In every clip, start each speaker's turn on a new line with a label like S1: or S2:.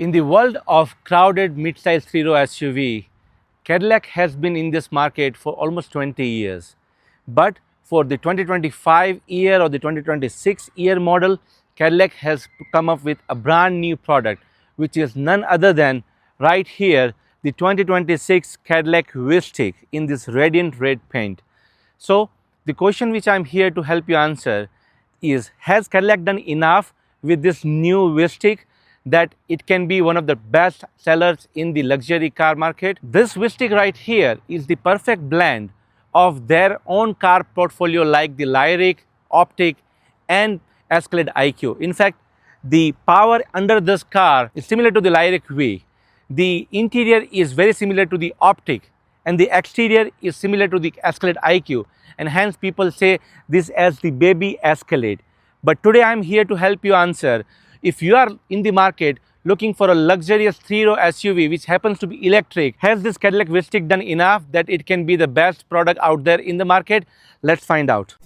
S1: In the world of crowded mid-size three-row SUV, Cadillac has been in this market for almost 20 years. But for the 2025 year or the 2026 year model, Cadillac has come up with a brand new product, which is none other than right here, the 2026 Cadillac Vistiq in this radiant red paint. So the question which I'm here to help you answer is, has Cadillac done enough with this new Vistiq that it can be one of the best sellers in the luxury car market? This Vistiq right here is the perfect blend of their own car portfolio like the Lyriq, Optic and Escalade IQ. In fact, the power under this car is similar to the Lyriq V. The interior is very similar to the Optic and the exterior is similar to the Escalade IQ, and hence people say this as the baby Escalade. But today I am here to help you answer, if you are in the market looking for a luxurious three-row SUV which happens to be electric, has this Cadillac Vistiq done enough that it can be the best product out there in the market? Let's find out.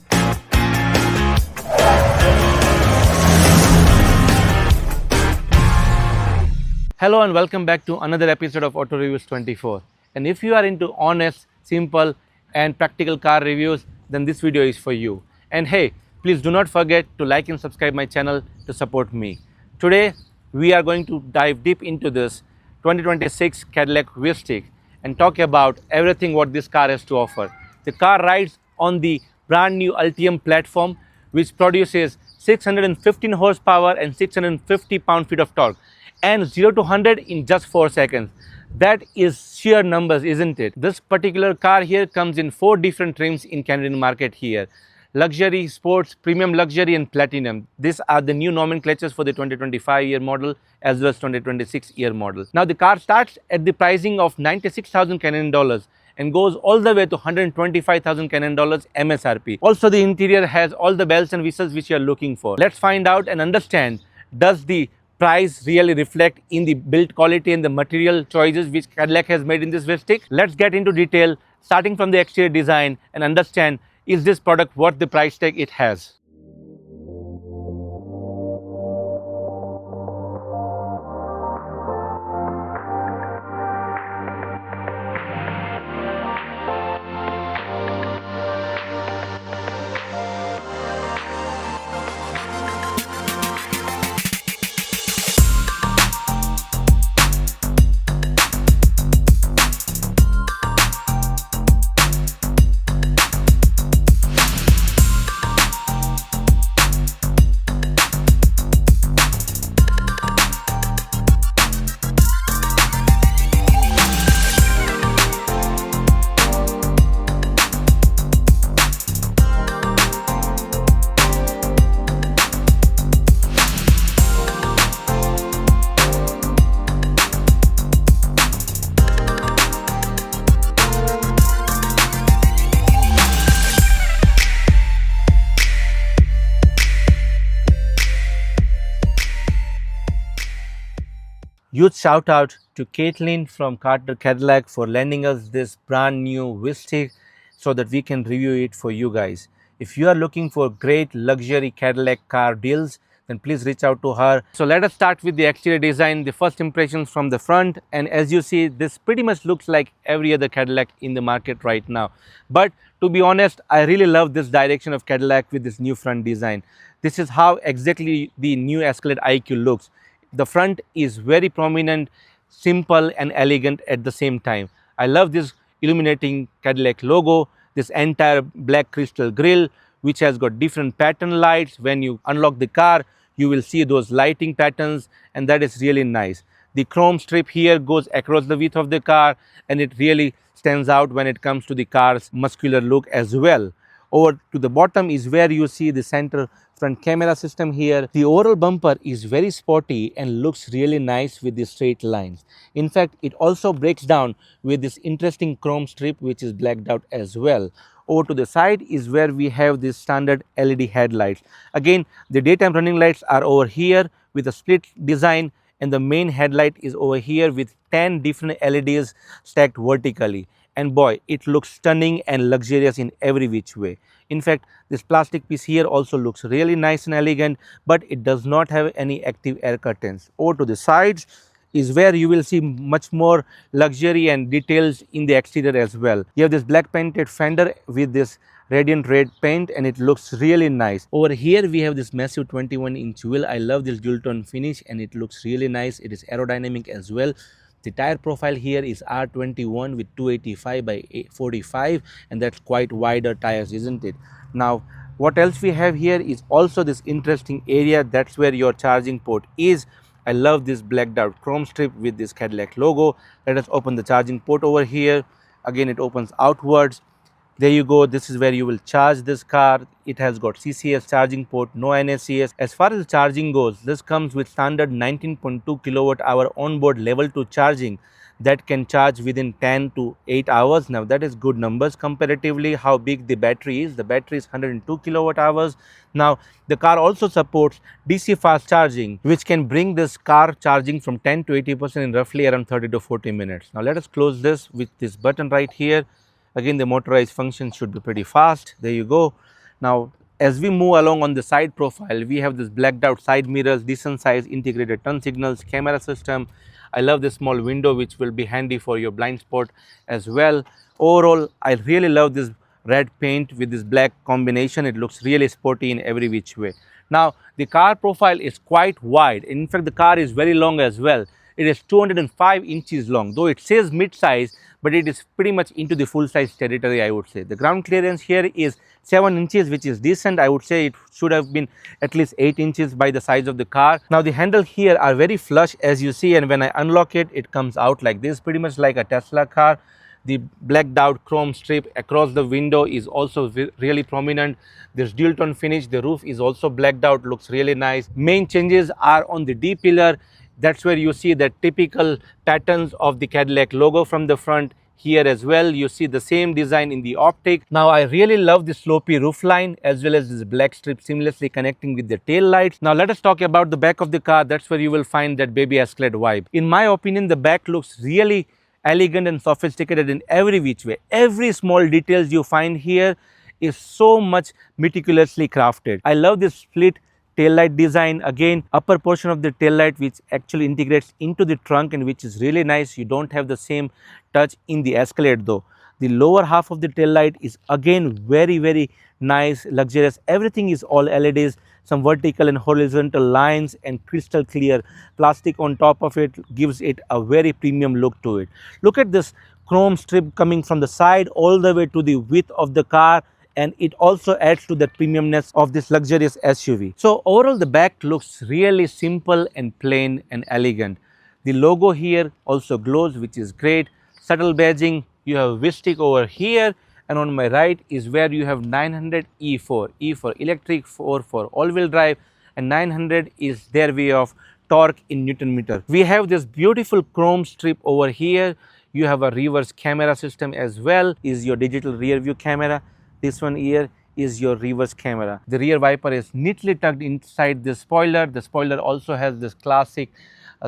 S1: Hello and welcome back to another episode of Auto Reviews 24. And if you are into honest, simple and practical car reviews, then this video is for you. And hey, please do not forget to like and subscribe my channel to support me. Today, we are going to dive deep into this 2026 Cadillac Vistiq and talk about everything what this car has to offer. The car rides on the brand new Ultium platform, which produces 615 horsepower and 650 pound-feet of torque, and 0 to 100 in just 4 seconds. That is sheer numbers, isn't it? This particular car here comes in 4 different trims in Canadian market here: luxury, sports, premium luxury and platinum. These are the new nomenclatures for the 2025 year model as well as 2026 year model. Now the car starts at the pricing of 96,000 Canadian dollars and goes all the way to 125,000 Canadian dollars MSRP. Also the interior has all the bells and whistles which you are looking for. Let's find out and understand, does the price really reflect in the build quality and the material choices which Cadillac has made in this Vistiq? Let's get into detail, starting from the exterior design, and understand, is this product worth the price tag it has? Huge shout out to Caitlin from Carter Cadillac for lending us this brand new Vistiq so that we can review it for you guys. If you are looking for great luxury Cadillac car deals, then please reach out to her. So let us start with the exterior design, the first impressions from the front. And as you see, this pretty much looks like every other Cadillac in the market right now. But to be honest, I really love this direction of Cadillac with this new front design. This is how exactly the new Escalade IQ looks. The front is very prominent, simple and elegant at the same time. I love this illuminating Cadillac logo, this entire black crystal grille which has got different pattern lights. When you unlock the car, you will see those lighting patterns, and that is really nice. The chrome strip here goes across the width of the car and it really stands out when it comes to the car's muscular look as well. Over to the bottom is where you see the center front camera system here. The overall bumper is very sporty and looks really nice with the straight lines. In fact, it also breaks down with this interesting chrome strip which is blacked out as well. Over to the side is where we have this standard LED headlights. Again, the daytime running lights are over here with a split design, and the main headlight is over here with 10 different LEDs stacked vertically. And boy, it looks stunning and luxurious in every which way. In fact, this plastic piece here also looks really nice and elegant, but it does not have any active air curtains. Over to the sides, is where you will see much more luxury and details in the exterior as well. You have this black painted fender with this radiant red paint, and it looks really nice. Over here we have this massive 21-inch wheel. I love this dual tone finish and it looks really nice. It is aerodynamic as well. The tire profile here is R21 with 285 by 45, and that's quite wider tires, isn't it? Now what else we have here is also this interesting area. That's where your charging port is. I love this blacked out chrome strip with this Cadillac logo. Let us open the charging port over here. Again, it opens outwards. There you go. This is where you will charge this car. It has got CCS charging port, no NACS. As far as charging goes, this comes with standard 19.2 kilowatt hour onboard level 2 charging that can charge within 10 to 8 hours. Now that is good numbers comparatively how big the battery is. The battery is 102 kilowatt hours. Now the car also supports DC fast charging, which can bring this car charging from 10 to 80% in roughly around 30 to 40 minutes. Now let us close this with this button right here. Again, the motorized function should be pretty fast. There you go. Now as we move along on the side profile, we have this blacked out side mirrors, decent size integrated turn signals, camera system. I love this small window which will be handy for your blind spot as well. Overall, I really love this red paint with this black combination. It looks really sporty in every which way. Now the car profile is quite wide. In fact, the car is very long as well. It is 205 inches long, though it says mid-size, but it is pretty much into the full-size territory, I would say. The ground clearance here is 7 inches, which is decent. I would say it should have been at least 8 inches by the size of the car. Now the handles here are very flush, as you see, and when I unlock it, it comes out like this, pretty much like a Tesla car. The blacked out chrome strip across the window is also really prominent. This dual tone finish, the roof is also blacked out, looks really nice. Main changes are on the D pillar. That's where you see the typical patterns of the Cadillac logo from the front. Here as well, you see the same design in the optic. Now I really love the slopey roof line as well as this black strip seamlessly connecting with the tail lights. Now let us talk about the back of the car. That's where you will find that baby Escalade vibe. In my opinion, the back looks really elegant and sophisticated in every which way. Every small details you find here is so much meticulously crafted. I love this split tail light design. Again, upper portion of the tail light which actually integrates into the trunk and which is really nice. You don't have the same touch in the Escalade though. The lower half of the tail light is again very nice, luxurious. Everything is all LEDs, some vertical and horizontal lines and crystal clear plastic on top of it gives it a very premium look to it. Look at this chrome strip coming from the side all the way to the width of the car, and it also adds to the premiumness of this luxurious SUV. So overall the back looks really simple and plain and elegant. The logo here also glows, which is great. Subtle badging. You have Vistiq over here, and on my right is where you have 900 E4, E for electric, 4 for all-wheel drive, and 900 is their way of torque in Newton meter. We have this beautiful chrome strip over here. You have a reverse camera system as well, is your digital rear view camera. This one here is your reverse camera. The rear wiper is neatly tucked inside the spoiler. The spoiler also has this classic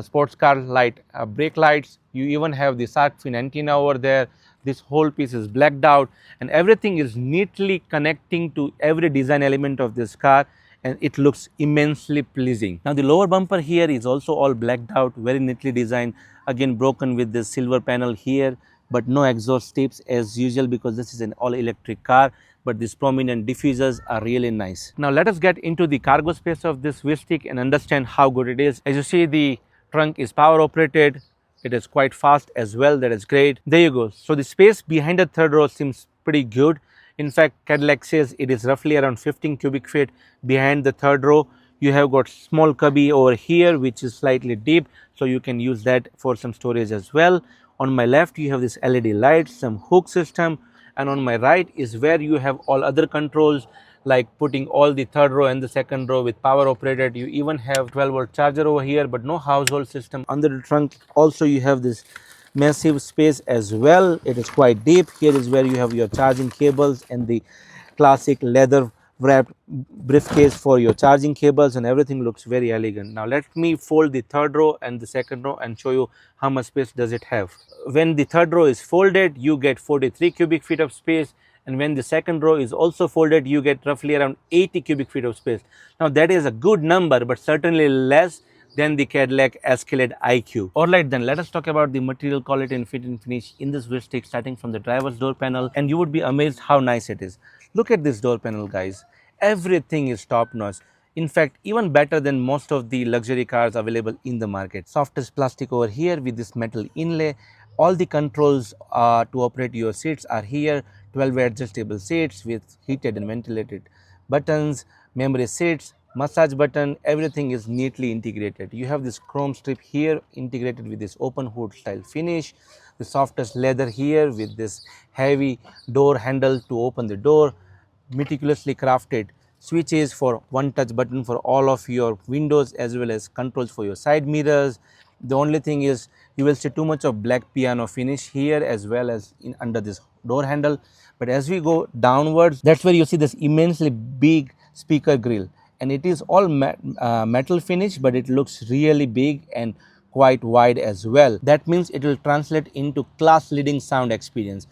S1: sports car light brake lights. You even have the shark fin antenna over there. This whole piece is blacked out and everything is neatly connecting to every design element of this car, and it looks immensely pleasing. Now the lower bumper here is also all blacked out, very neatly designed, again broken with this silver panel here, but no exhaust tips as usual because this is an all electric car, but these prominent diffusers are really nice. Now let us get into the cargo space of this Vistiq and understand how good it is. As you see, the trunk is power operated. It is quite fast as well. That is great. There you go. So the space behind the third row seems pretty good. In fact, Cadillac says it is roughly around 15 cubic feet behind the third row. You have got small cubby over here which is slightly deep, so you can use that for some storage as well. On my left you have this LED light, some hook system, and on my right is where you have all other controls like putting all the third row and the second row with power operated. You even have 12-volt charger over here, but no household system. Under the trunk also you have this massive space as well. It is quite deep. Here is where you have your charging cables and the classic leather wrapped briefcase for your charging cables, and everything looks very elegant. Now let me fold the third row and the second row and show you how much space does it have. When the third row is folded, you get 43 cubic feet of space, and when the second row is also folded, you get roughly around 80 cubic feet of space. Now that is a good number, but certainly less than the Cadillac Escalade IQ. Alright then, let us talk about the material quality and fit and finish in this Vistiq, starting from the driver's door panel, and you would be amazed how nice it is. Look at this door panel, guys. Everything is top notch. In fact, even better than most of the luxury cars available in the market. Softest plastic over here with this metal inlay. All the controls to operate your seats are here. 12 adjustable seats with heated and ventilated buttons, memory seats, massage button, everything is neatly integrated. You have this chrome strip here integrated with this open hood style finish, the softest leather here with this heavy door handle to open the door, meticulously crafted switches for one touch button for all of your windows as well as controls for your side mirrors. The only thing is you will see too much of black piano finish here as well as in under this door handle, but as we go downwards, that's where you see this immensely big speaker grill, and it is all metal finish, but it looks really big and quite wide as well. That means it will translate into class leading sound experience.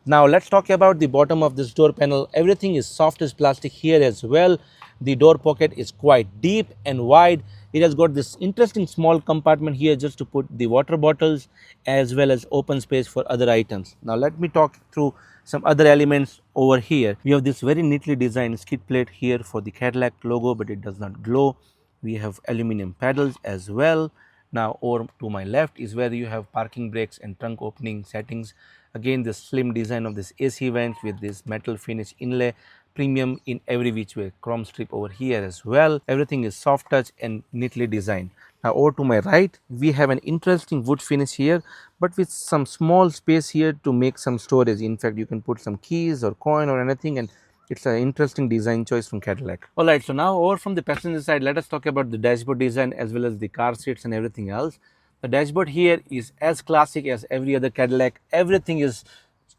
S1: Now let's talk about the bottom of this door panel. Everything is soft as plastic here as well. The door pocket is quite deep and wide. It has got this interesting small compartment here just to put the water bottles as well as open space for other items. Now let me talk through some other elements over here. We have this very neatly designed skid plate here for the Cadillac logo, but it does not glow. We have aluminum pedals as well. Now over to my left is where you have parking brakes and trunk opening settings. Again, the slim design of this AC vents with this metal finish inlay, premium in every which way, chrome strip over here as well. Everything is soft touch and neatly designed. Now over to my right, we have an interesting wood finish here, but with some small space here to make some storage. In fact, you can put some keys or coin or anything, and it's an interesting design choice from Cadillac. Alright, so now over from the passenger side, let us talk about the dashboard design as well as the car seats and everything else. The dashboard here is as classic as every other Cadillac. Everything is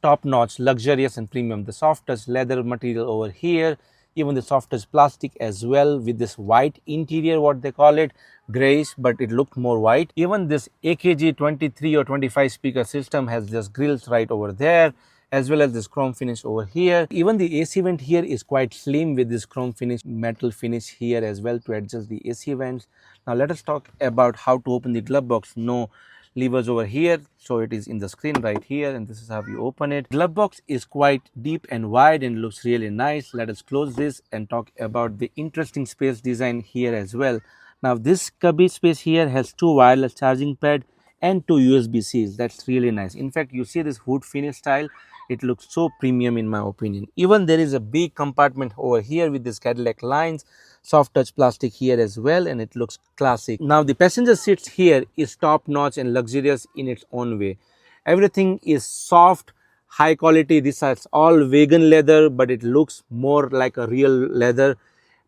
S1: top notch, luxurious and premium. The softest leather material over here, even the softest plastic as well, with this white interior, what they call it, grayish, but it looked more white. Even this AKG 23 or 25 speaker system has just grills right over there, as well as this chrome finish over here. Even the AC vent here is quite slim with this chrome finish, metal finish here as well to adjust the AC vents. Now let us talk about how to open the glove box. No levers over here, so it is in the screen right here, and this is how you open it. Glove box is quite deep and wide and looks really nice. Let us close this and talk about the interesting space design here as well. Now this cubby space here has two wireless charging pad and two USB-Cs. That's really nice. In fact, you see this wood finish style, it looks so premium in my opinion. Even there is a big compartment over here with this Cadillac lines, soft touch plastic here as well, and it looks classic. Now the passenger seats here is top notch and luxurious in its own way. Everything is soft, high quality. This is all vegan leather, but it looks more like a real leather,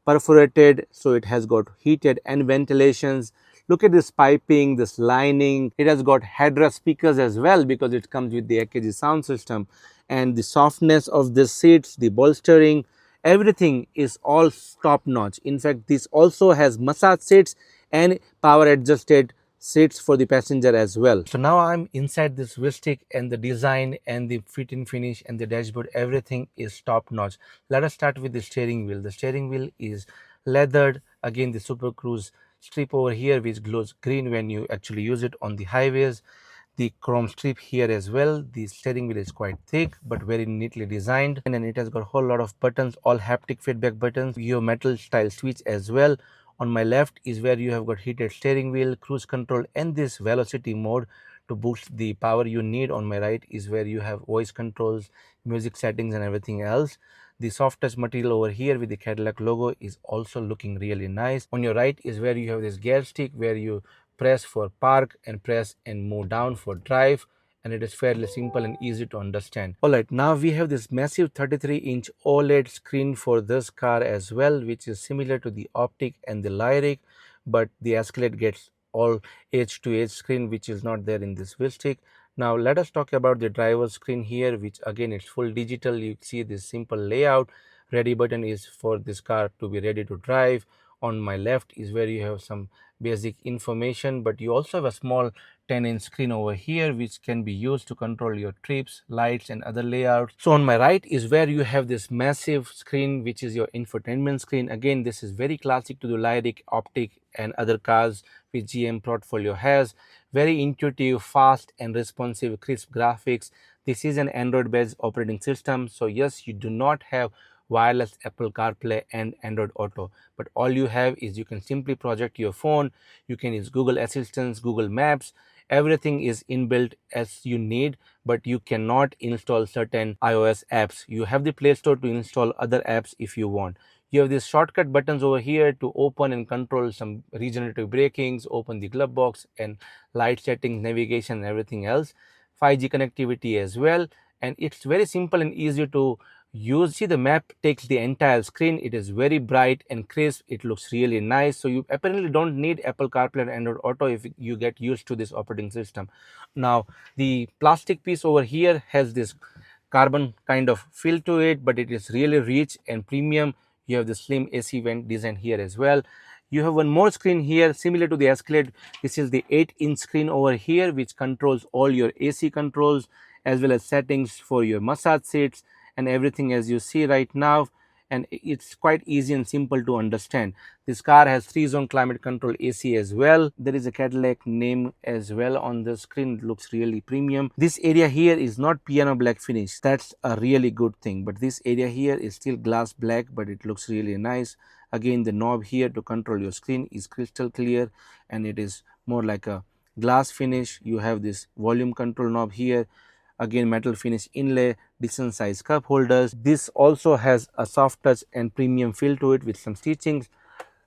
S1: perforated, so it has got heated and ventilations. Look at this piping, this lining. It has got headrest speakers as well because it comes with the AKG sound system, and the softness of the seats, the bolstering, everything is all top notch. In fact, this also has massage seats and power adjusted seats for the passenger as well. So now I'm inside this Vistiq, and the design and the fit and finish and the dashboard, everything is top notch. Let us start with the steering wheel. The steering wheel is leathered. Again, the Super Cruise strip over here which glows green when you actually use it on the highways. The chrome strip here as well. The steering wheel is quite thick but very neatly designed, and then it has got a whole lot of buttons, all haptic feedback buttons. You have metal style switch as well. On my left is where you have got heated steering wheel, cruise control, and this velocity mode to boost the power you need. On my right is where you have voice controls, music settings, and everything else. The soft touch material over here with the Cadillac logo is also looking really nice. On your right is where you have this gear stick where you press for park and press and move down for drive, and it is fairly simple and easy to understand. Alright, now we have this massive 33-inch OLED screen for this car as well, which is similar to the Optic and the Lyriq, but the Escalade gets all edge-to-edge screen, which is not there in this Vistiq. Now let us talk about the driver screen here, which again it's full digital. You see this simple layout. Ready button is for this car to be ready to drive. On my left is where you have some basic information, but you also have a small 10-inch screen over here which can be used to control your trips, lights, and other layouts. So on my right is where you have this massive screen which is your infotainment screen. Again, this is very classic to the Lyriq, Optic, and other cars which GM portfolio has. Very intuitive, fast and responsive, crisp graphics. This is an Android based operating system, so yes, you do not have wireless Apple CarPlay and Android Auto, but all you have is you can simply project your phone, you can use Google Assistant, Google Maps, everything is inbuilt as you need, but you cannot install certain iOS apps. You have the Play Store to install other apps if you want. You have these shortcut buttons over here to open and control some regenerative brakings, open the glove box and light settings, navigation and everything else. 5G connectivity as well, and it's very simple and easy to use. See, the map takes the entire screen. It is very bright and crisp. It looks really nice. So you apparently don't need Apple CarPlay and Android Auto if you get used to this operating system. Now the plastic piece over here has this carbon kind of feel to it, but it is really rich and premium. You have the slim AC vent design here as well. You have one more screen here similar to the Escalade. This is the 8-inch screen over here, which controls all your AC controls as well as settings for your massage seats and everything as you see right now, and it's quite easy and simple to understand. This car has 3-zone climate control AC as well. There is a Cadillac name as well on the screen. It looks really premium. This area here is not piano black finish. That's a really good thing, but this area here is still glass black, but it looks really nice. Again, the knob here to control your screen is crystal clear and it is more like a glass finish. You have this volume control knob here, again metal finish inlay, decent size cup holders. This also has a soft touch and premium feel to it with some stitchings.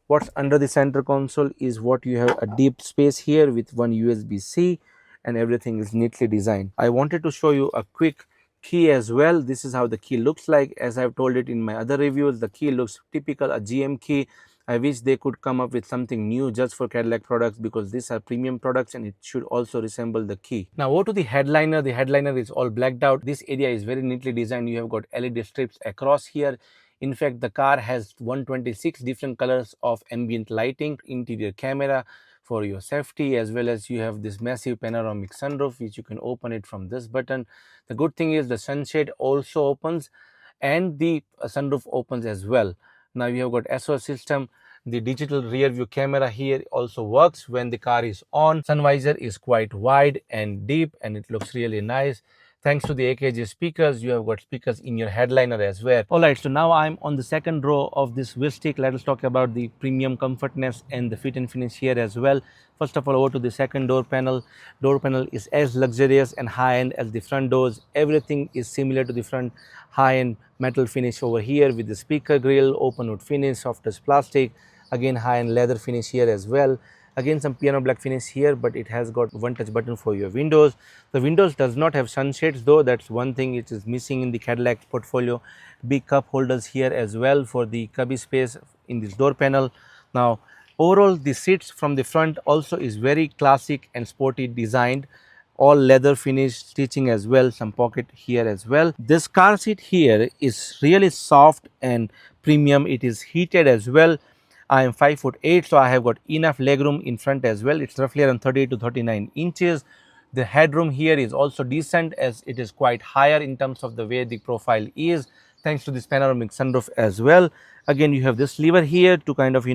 S1: What's under the center console is what you have a deep space here with one USB-C, and everything is neatly designed. I wanted to show you a quick key as well. This is how the key looks like. As I've told it in my other reviews, the key looks typical a GM key. I wish they could come up with something new just for Cadillac products, because these are premium products and it should also resemble the key. Now over to the headliner. The headliner is all blacked out. This area is very neatly designed. You have got LED strips across here. In fact, the car has 126 different colors of ambient lighting, interior camera for your safety, as well as you have this massive panoramic sunroof which you can open it from this button. The good thing is the sunshade also opens and the sunroof opens as well. Now you have got SOS system. The digital rear view camera here also works when the car is on. Sun visor is quite wide and deep and it looks really nice. Thanks to the AKG speakers, you have got speakers in your headliner as well. Alright, so now I'm on the second row of this Vistiq. Let us talk about the premium comfortness and the fit and finish here as well. First of all, over to the second door panel. Door panel is as luxurious and high-end as the front doors. Everything is similar to the front high-end metal finish over here with the speaker grill, open wood finish, soft as plastic. Again, high-end leather finish here as well. Again, some piano black finish here, but it has got one touch button for your windows. The windows does not have sunshades though. That's one thing which is missing in the Cadillac portfolio. Big cup holders here as well for the cubby space in this door panel. Now overall, the seats from the front also is very classic and sporty designed. All leather finish, stitching as well, some pocket here as well. This car seat here is really soft and premium. It is heated as well. I am 5'8", so I have got enough legroom in front as well. It's roughly around 38 to 39 inches. The headroom here is also decent as it is quite higher in terms of the way the profile is, thanks to this panoramic sunroof as well. Again, you have this lever here to kind of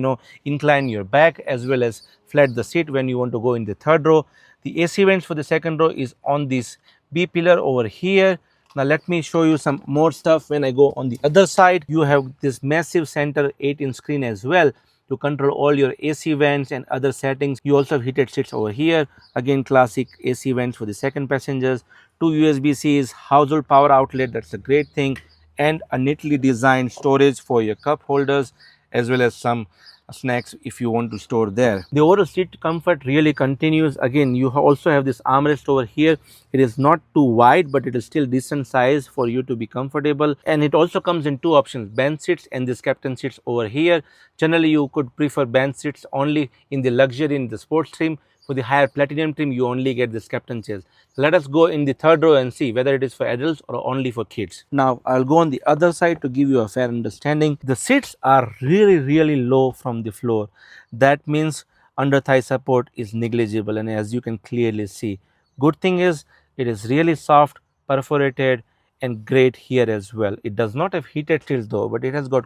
S1: incline your back as well as flat the seat when you want to go in the third row. The AC vents for the second row is on this B pillar over here. Now let me show you some more stuff. When I go on the other side, you have this massive center 8-inch screen as well to control all your AC vents and other settings. You also have heated seats over here. Again, classic AC vents for the second passengers. 2 USB-Cs, household power outlet, that's a great thing, and a neatly designed storage for your cup holders as well as some snacks if you want to store there. The overall seat comfort really continues. Again, you also have this armrest over here. It is not too wide, but it is still decent size for you to be comfortable, and it also comes in two options, bench seats and this captain seats over here. Generally you could prefer bench seats only in the luxury, in the sports trim. For the higher platinum trim, you only get this captain chairs. Let us go in the third row and see whether it is for adults or only for kids. Now I'll go on the other side to give you a fair understanding. The seats are really low from the floor. That means under thigh support is negligible, and as you can clearly see, good thing is it is really soft, perforated and great here as well. It does not have heated seats though, but it has got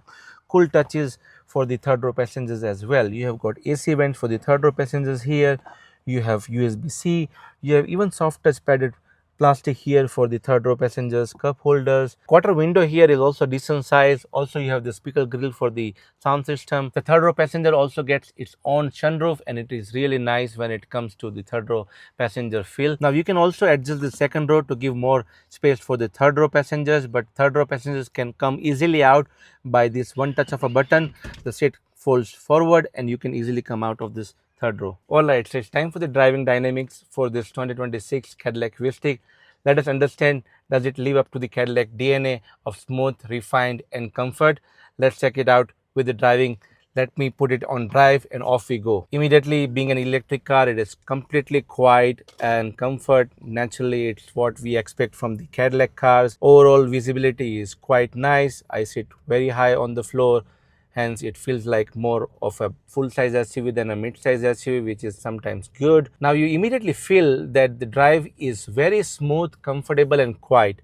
S1: cool touches for the third row passengers as well. You have got AC vents for the third row passengers here. You have USB-C. You have even soft touch padded plastic here for the third row passengers, cup holders. Quarter window here is also decent size. Also you have the speaker grill for the sound system. The third row passenger also gets its own sunroof, and it is really nice when it comes to the third row passenger feel. Now you can also adjust the second row to give more space for the third row passengers, but third row passengers can come easily out by this one touch of a button. The seat folds forward and you can easily come out of this third row. Alright, so it's time for the driving dynamics for this 2026 Cadillac Vistiq. Let us understand, does it live up to the Cadillac DNA of smooth, refined and comfort? Let's check it out with the driving. Let me put it on drive and off we go. Immediately, being an electric car, it is completely quiet and comfort. Naturally, it's what we expect from the Cadillac cars. Overall visibility is quite nice. I sit very high on the floor. Hence, it feels like more of a full-size SUV than a mid-size SUV, which is sometimes good. Now, you immediately feel that the drive is very smooth, comfortable and quiet.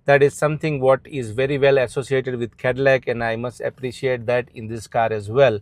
S1: That is something what is very well associated with Cadillac, and I must appreciate that in this car as well.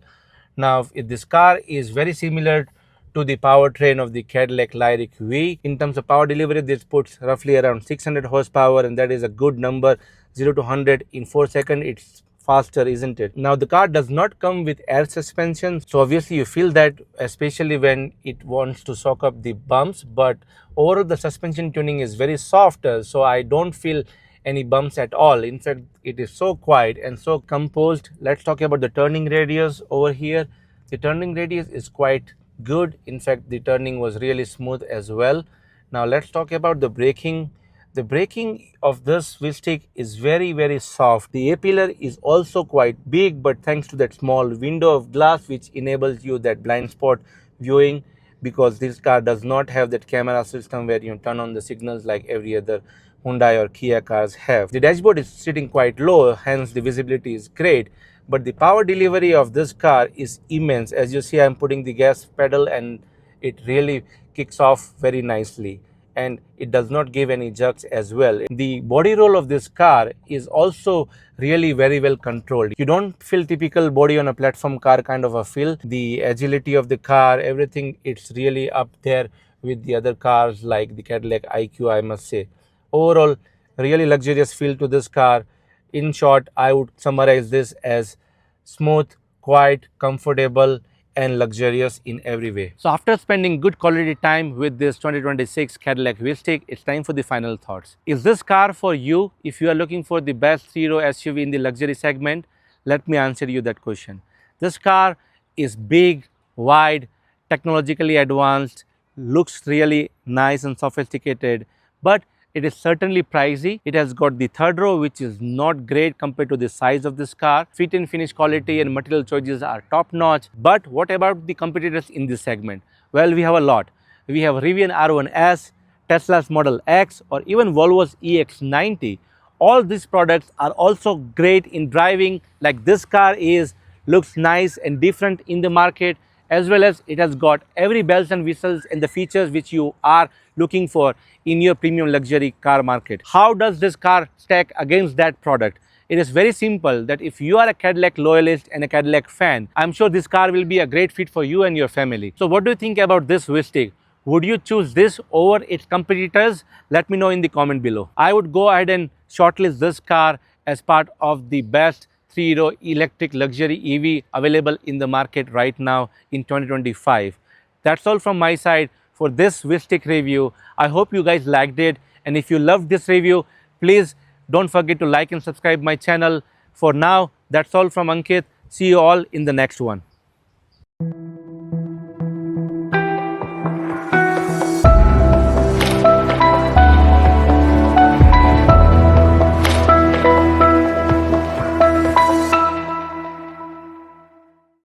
S1: Now, if this car is very similar to the powertrain of the Cadillac Lyriq V. In terms of power delivery, this puts roughly around 600 horsepower, and that is a good number. 0 to 100 in 4 seconds. It's faster, isn't it? Now the car does not come with air suspension, so obviously you feel that, especially when it wants to soak up the bumps, but overall the suspension tuning is very soft, so I don't feel any bumps at all. In fact, it is so quiet and so composed. Let's talk about the turning radius over here. The turning radius is quite good. In fact, the turning was really smooth as well. Now let's talk about the braking. The braking of this Vistiq is very soft. The A-pillar is also quite big, but thanks to that small window of glass which enables you that blind spot viewing, because this car does not have that camera system where you turn on the signals like every other Hyundai or Kia cars have. The dashboard is sitting quite low, hence the visibility is great, but the power delivery of this car is immense. As you see, I'm putting the gas pedal and it really kicks off very nicely, and it does not give any jerks as well. The body roll of this car is also really very well controlled. You don't feel typical body on a platform car kind of a feel. The agility of the car, everything, it's really up there with the other cars like the Cadillac IQ, I must say. Overall, really luxurious feel to this car. In short, I would summarize this as smooth, quiet, comfortable and luxurious in every way. So after spending good quality time with this 2026 Cadillac Vistiq, it's time for the final thoughts. Is this car for you? If you are looking for the best 3-row SUV in the luxury segment, let me answer you that question. This car is big, wide, technologically advanced, looks really nice and sophisticated, but it is certainly pricey. It has got the third row, which is not great compared to the size of this car. Fit and finish quality and material choices are top notch. But what about the competitors in this segment? Well, we have a lot. We have Rivian R1S, Tesla's Model X, or even Volvo's EX90. All these products are also great in driving, like this car is, looks nice and different in the market, as well as it has got every bells and whistles and the features which you are looking for in your premium luxury car market. How does this car stack against that product? It is very simple, that if you are a Cadillac loyalist and a Cadillac fan, I'm sure this car will be a great fit for you and your family. So what do you think about this Vistiq? Would you choose this over its competitors? Let me know in the comment below. I would go ahead and shortlist this car as part of the best 3-row electric luxury EV available in the market right now in 2025. That's all from my side for this Vistiq review. I hope you guys liked it, and if you loved this review, please don't forget to like and subscribe my channel. For now, that's all from Ankit. See you all in the next one.